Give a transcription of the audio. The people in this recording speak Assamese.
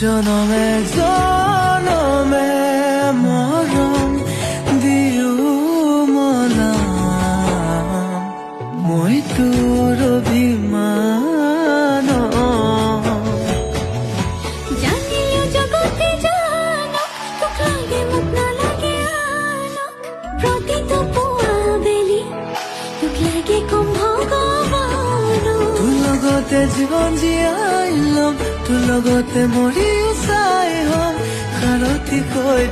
জনমে জনমে মৰম দিও মলাম মই তোৰ অভিমান জানিও জগতে জানক তোক লাগে মোক নালাগে আনক প্ৰতিটো পুৱা বেলি তোক লাগে কম ভগৱানক তোৰ লগতে জীৱন জীয়াই ল'ম তোৰ লগতে মৰিও চাই হ'ম সাৰথি কৈ